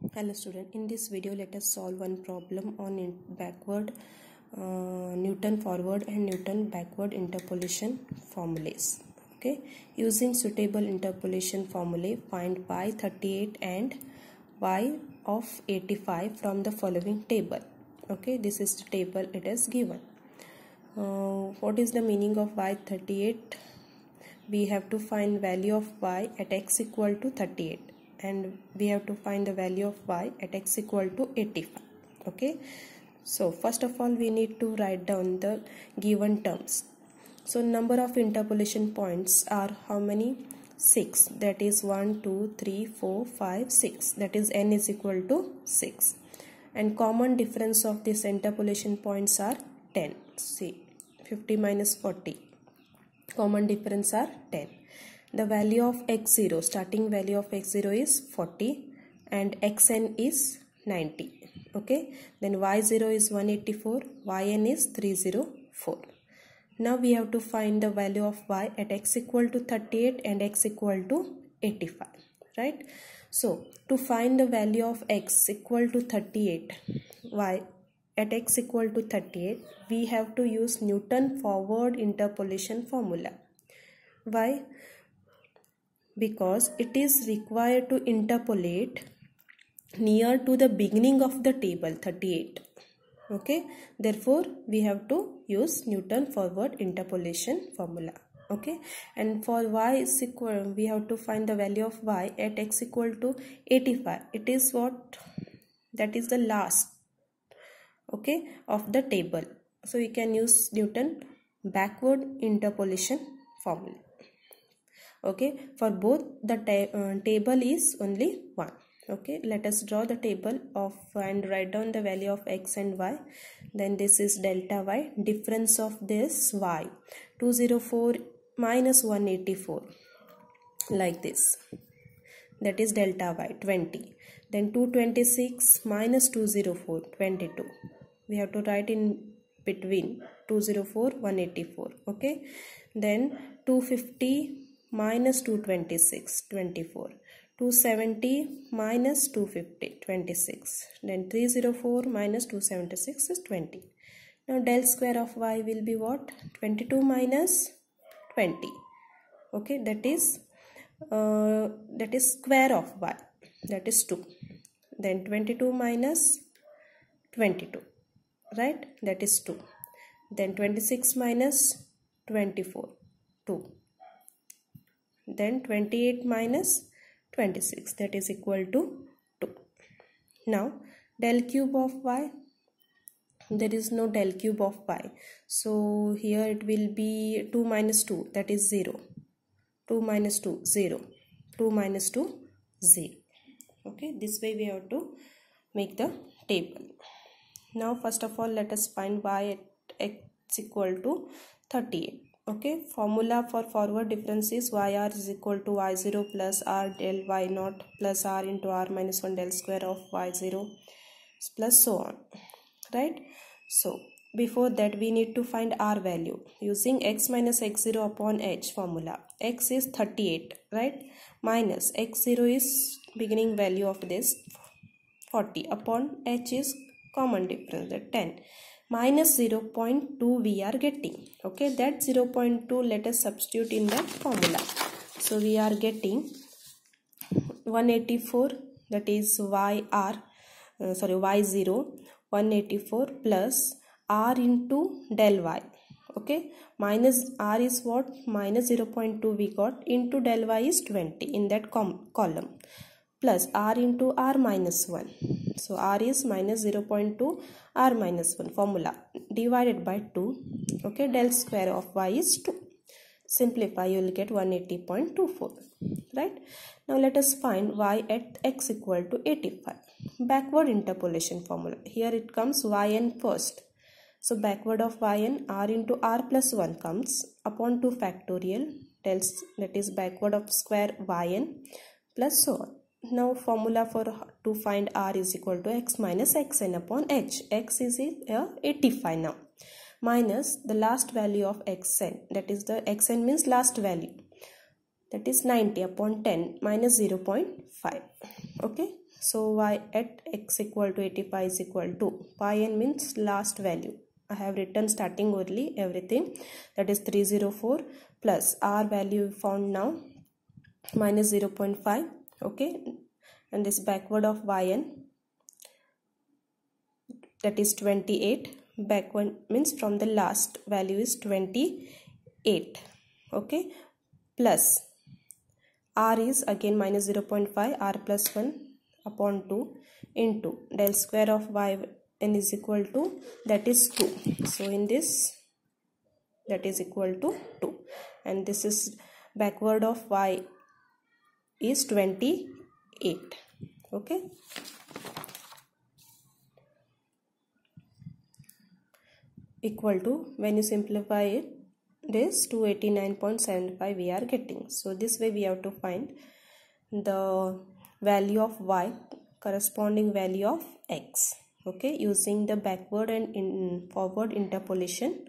Hello student, in this video let us solve one problem on backward Newton forward and Newton backward interpolation formulas. Okay, using suitable interpolation formulae, find y 38 and y of 85 from the following table. Okay, this is the table it is given. What is the meaning of y 38? We have to find value of y at x equal to 38 and we have to find the value of y at x equal to 85. Okay, so first of all we need to write down the given terms. So number of interpolation points are how many? 6. That is 1 2 3 4 5 6. That is n is equal to 6. And common difference of these interpolation points are 10. See, 50 minus 40. Common difference are 10. The value of x0, starting value of x0 is 40 and xn is 90. Okay, then y0 is 184, yn is 304. Now we have to find the value of y at x equal to 38 and x equal to 85, right? So to find the value of x equal to 38, y at x equal to 38, we have to use Newton forward interpolation formula. Why? Because it is required to interpolate near to the beginning of the table 38. Okay, therefore we have to use Newton forward interpolation formula. Okay, and for y is equal, we have to find the value of y at x equal to 85. It is what? That is the last, okay, of the table. So we can use Newton backward interpolation formula. Okay, for both the table is only 1. Okay, let us draw the table of and write down the value of x and y. Then this is delta y, difference of this y, 204 minus 184, like this. That is delta y, 20. Then 226 minus 204, 22. We have to write in between 204, 184. Okay, then 250 minus 226, 24. 270 minus 250, 26. Then 304 minus 276 is 20. Now del square of y will be what? 22 minus 20. Okay, that is square of y, that is 2. Then 22 minus 22, right? That is 2. Then 26 minus 24, 2. Then 28 minus 26, that is equal to 2. Now del cube of y, there is no del cube of y, so here it will be 2 minus 2, that is 0. 2 minus 2, 0. 2 minus 2, 0. Okay, this way we have to make the table. Now first of all let us find y at x equal to 38. Okay, formula for forward difference is yr is equal to y0 plus r del y0 plus r into r minus 1 del square of y0 plus so on, right? So before that we need to find r value using x minus x0 upon h formula. X is 38, right? Minus x0 is beginning value of this 40 upon h is common difference, that 10. Minus 0.2 we are getting. Okay, that 0.2 let us substitute in that formula. So we are getting 184, that is y0 184 plus r into del y. Okay, minus r is what? Minus 0.2 we got, into del y is 20 in that column, plus r into r minus 1. So r is minus 0.2 r minus 1 formula divided by 2. Okay, del square of y is 2. Simplify, you will get 180.24, right? Now let us find y at x equal to 85. Backward interpolation formula. Here it comes yn first. So backward of yn, r into r plus 1 comes upon 2 factorial, that is backward of square yn plus so on. Now formula for to find r is equal to x minus xn upon h. X is 85 now. Minus the last value of xn, that is the xn means last value, that is 90 upon 10 minus 0.5. Okay, So y at x equal to 85 is equal to pi n means last value. I have written starting only everything, that is 304 plus r value found now minus 0.5. okay, and this backward of yn, that is 28. Backward means from the last value is 28. okay, plus r is again minus 0.5, r plus 1 upon 2 into del square of yn is equal to, that is 2. So in this, that is equal to 2, and this is backward of y is 28. okay, equal to, when you simplify it, this 289.75 we are getting. So this way we have to find the value of y corresponding value of x, okay, using the backward and forward interpolation